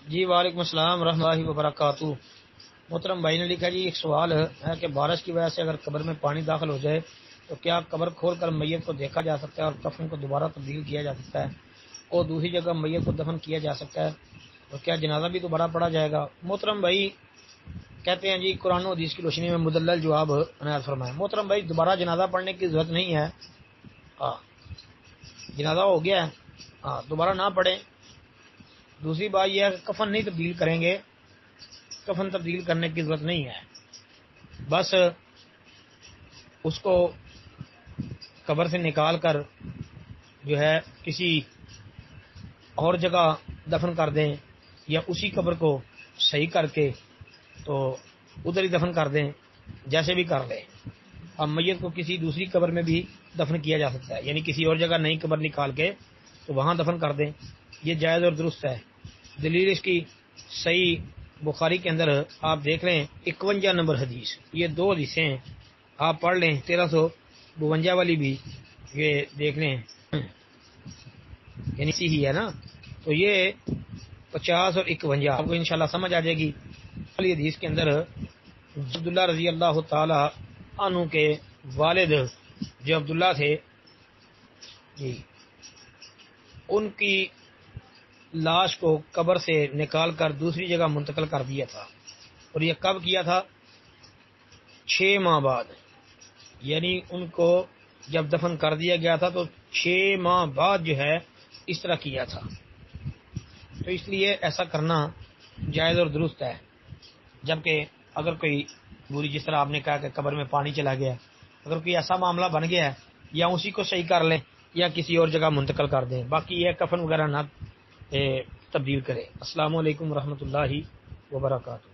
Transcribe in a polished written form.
جی وعلیکم السلام ورحمۃ اللہ وبرکاتہ۔ محترم بھائی نے لکھا جی ایک سوال ہے کہ بارش کی وجہ سے اگر قبر میں پانی داخل ہو جائے تو کیا قبر کھول کر میت کو دیکھا جا سکتا ہے اور کفن کو دوبارہ تبدیل کیا جا سکتا ہے اور دوسری جگہ میت کو دفن کیا جا سکتا ہے اور کیا جنازہ بھی دوبارہ پڑھا جائے گا؟ محترم بھائی کہتے ہیں جی قرآن و حدیث کی روشنی میں مدلل جواب عنایت فرمائیں۔ محترم بھائی دوبارہ جنازہ پڑھنے کی ضرورت نہیں ہے، جنازہ ہو گیا ہے، دوبارہ نہ پڑھیں۔ دوسری بات یہ ہے کہ کفن نہیں تبدیل کریں گے، کفن تبدیل کرنے کی ضرورت نہیں ہے، بس اس کو قبر سے نکال کر جو ہے کسی اور جگہ دفن کر دیں یا اسی قبر کو صحیح کر کے تو ادھر ہی دفن کر دیں، جیسے بھی کر دیں۔ اب میت کو کسی دوسری قبر میں بھی دفن کیا جا سکتا ہے، یعنی کسی اور جگہ نئی قبر نکال کے تو وہاں دفن کر دیں، یہ جائز اور درست ہے۔ دلیل اس کی صحیح بخاری کے اندر آپ دیکھ لیں 51 نمبر حدیث، یہ دو حدیثیں ہیں، آپ پڑھ لیں 1352 والی بھی یہ دیکھ لیں، یعنی سی ہی ہے نا، تو یہ 50 اور 51 آپ کو انشاءاللہ سمجھ آ جائے گی۔ والی حدیث کے اندر عبداللہ رضی اللہ تعالی عنہ کے والد جو عبداللہ تھے جی، ان کی لاش کو قبر سے نکال کر دوسری جگہ منتقل کر دیا تھا، اور یہ کب کیا تھا؟ 6 ماہ بعد، یعنی ان کو جب دفن کر دیا گیا تھا تو 6 ماہ بعد جو ہے اس طرح کیا تھا، تو اس لیے ایسا کرنا جائز اور درست ہے۔ جبکہ اگر کوئی بری، جس طرح آپ نے کہا کہ قبر میں پانی چلا گیا، اگر کوئی ایسا معاملہ بن گیا ہے یا اسی کو صحیح کر لیں یا کسی اور جگہ منتقل کر دیں، باقی یہ کفن وغیرہ نہ تبدیل کرے۔ السلام علیکم ورحمۃ اللہ وبرکاتہ۔